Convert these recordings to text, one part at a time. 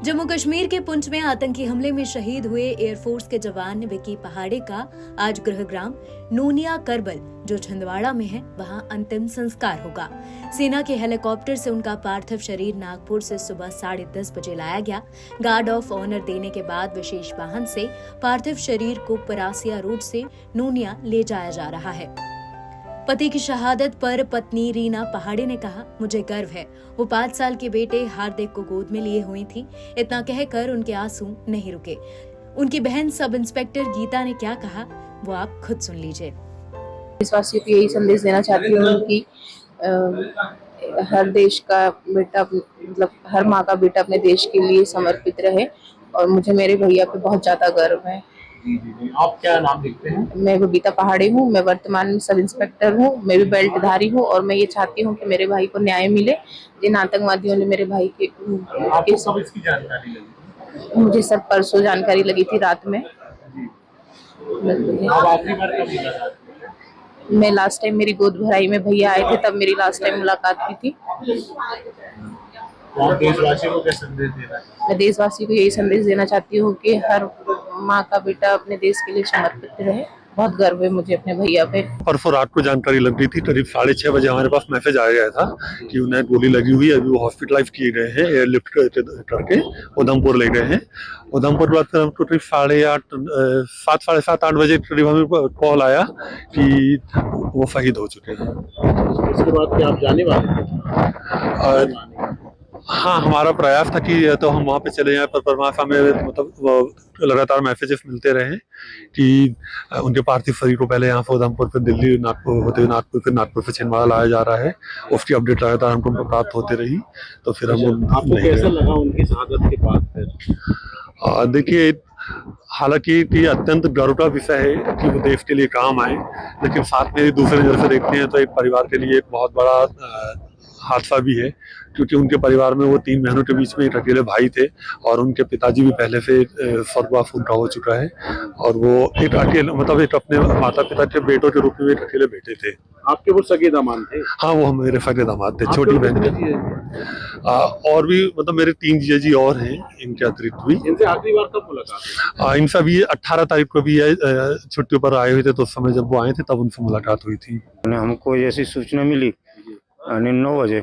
जम्मू कश्मीर के पुंछ में आतंकी हमले में शहीद हुए एयरफोर्स के जवान विकी पहाड़े का आज गृहग्राम नूनिया करबल जो छिंदवाड़ा में है वहां अंतिम संस्कार होगा। सेना के हेलीकॉप्टर से उनका पार्थिव शरीर नागपुर से सुबह 10:30 बजे लाया गया। गार्ड ऑफ ऑनर देने के बाद विशेष वाहन से पार्थिव शरीर को परासिया रोड से नूनिया ले जाया जा रहा है। पति की शहादत पर पत्नी रीना पहाड़े ने कहा, मुझे गर्व है। वो 5 साल के बेटे हार्दिक को गोद में लिए हुई थी। इतना कहकर उनके आंसू नहीं रुके। उनकी बहन सब इंस्पेक्टर गीता ने क्या कहा वो आप खुद सुन लीजिए। देशवासियों को यही संदेश देना चाहती हूँ कि हर देश का बेटा मतलब हर माँ का बेटा अपने देश के लिए समर्पित रहे और मुझे मेरे भैया पे बहुत ज्यादा गर्व है। जी। आप क्या नाम लिखते हैं? मैं बबीता पहाड़े हूँ। मैं वर्तमान में सब इंस्पेक्टर हूँ। मैं भी बेल्टधारी हूँ और मैं ये चाहती हूँ कि मेरे भाई को न्याय मिले जिन आतंकवादियों ने मेरे भाई के आपको कब इसकी जानकारी लगी? मुझे सर परसों जानकारी लगी थी रात में। आप आखिरी बार कब मुलाकात की? मैं लास्ट टाइम मेरी गोद भराई में भैया आए थे तब मेरी लास्ट टाइम मुलाकात की थी। आप देशवासियों को क्या संदेश देना चाहते हैं? मैं देशवासियों को यही संदेश देना चाहती हूँ कि हर माँ का बेटा अपने देश के लिए समर्पित रहे। बहुत गर्व है मुझे अपने भैया पे। परसों रात को जानकारी लग गई थी। करीब 6:30 बजे हमारे पास मैसेज आ गया था कि उन्हें गोली लगी हुई है। अभी वो हॉस्पिटलाइज किए गए हैं, एयरलिफ्ट करके उधमपुर ले गए हैं। उधमपुर बाद हमको करीब 7:30 साढ़े 7-8 बजे करीब हमें कॉल आया कि वो शहीद हो चुके हैं। इसके बाद क्या आप जाने वाले थे? हाँ, हमारा प्रयास था कि तो हम वहाँ पे चले जाएं, पर परमात्मा में मतलब वो लगातार मैसेजेस मिलते रहे कि उनके पार्थिव शरीर को पहले यहाँ से उधमपुर फिर दिल्ली, नागपुर होते हुए नागपुर से छिंदवाड़ा लाया जा रहा है। उसकी अपडेट लगातार हमको प्राप्त होते रही। तो फिर हम आपको कैसा लगा उनकी शहादत के बाद फिर? देखिए, हालांकि ये अत्यंत गर्व का विषय है कि वो देश के लिए काम आए, लेकिन साथ में दूसरे नजर से देखते हैं तो एक परिवार के लिए एक बहुत बड़ा हादसा भी है, क्योंकि उनके परिवार में वो 3 बहनों के बीच में एक अकेले भाई थे और उनके पिताजी भी पहले से स्वर्गवास उनका हो चुका है और वो एक अकेले मतलब एक अपने माता पिता के बेटों के रूप में एक अकेले बेटे थे। आपके वो सगे दामाद थे? हाँ, वो मेरे सगे दामाद थे। छोटी बहन थी। और भी मतलब मेरे 3 जीजा जी और हैं इनके अतिरिक्त भी। इनसे आखिरी बार कब मुलाकात हुई? इनसे भी 18 तारीख को भी छुट्टियों पर आए हुए थे, तो उस समय जब वो आए थे तब उनसे मुलाकात हुई थी। हमको ऐसी सूचना मिली 9 बजे,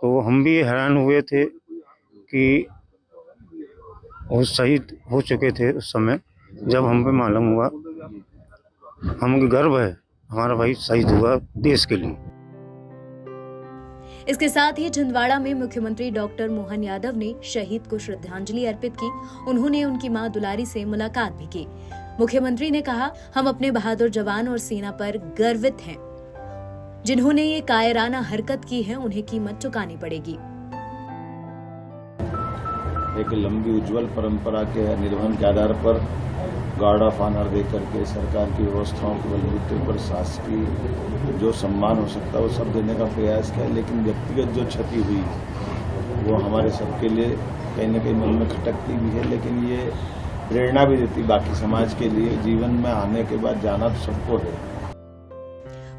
तो हम भी हैरान हुए थे कि वो शहीद हो चुके थे। उस समय जब हम पे मालूम हुआ, हमें गर्व है हमारा भाई शहीद हुआ देश के लिए। इसके साथ ही छिंदवाड़ा में मुख्यमंत्री डॉक्टर मोहन यादव ने शहीद को श्रद्धांजलि अर्पित की। उन्होंने उनकी मां दुलारी से मुलाकात भी की। मुख्यमंत्री ने कहा, हम अपने बहादुर जवान और सेना पर गर्वित हैं। जिन्होंने ये कायराना हरकत की है उन्हें कीमत चुकानी पड़ेगी। एक लंबी उज्जवल परंपरा के निर्वहन के आधार पर गार्ड ऑफ ऑनर देकर के सरकार की व्यवस्थाओं के बलबूते पर शासकीय जो सम्मान हो सकता है वो सब देने का प्रयास किया, लेकिन व्यक्तिगत जो क्षति हुई वो हमारे सबके लिए कहीं न कहीं मन में खटकती भी है, लेकिन ये प्रेरणा भी देती बाकी समाज के लिए। जीवन में आने के बाद जाना तो सबको है।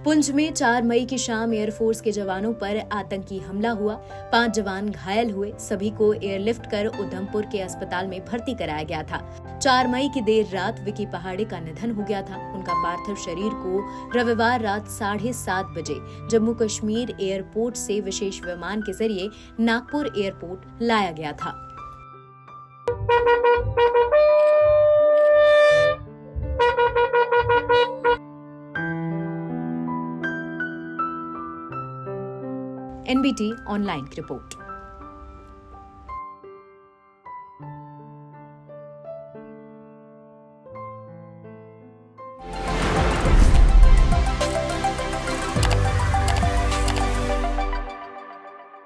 पुंछ में 4 मई की शाम एयरफोर्स के जवानों पर आतंकी हमला हुआ। 5 जवान घायल हुए। सभी को एयरलिफ्ट कर उधमपुर के अस्पताल में भर्ती कराया गया था। 4 मई की देर रात विकी पहाड़े का निधन हो गया था। उनका पार्थिव शरीर को रविवार रात 7:30 बजे जम्मू कश्मीर एयरपोर्ट से विशेष विमान के जरिए नागपुर एयरपोर्ट लाया गया था। NBT ऑनलाइन की रिपोर्ट।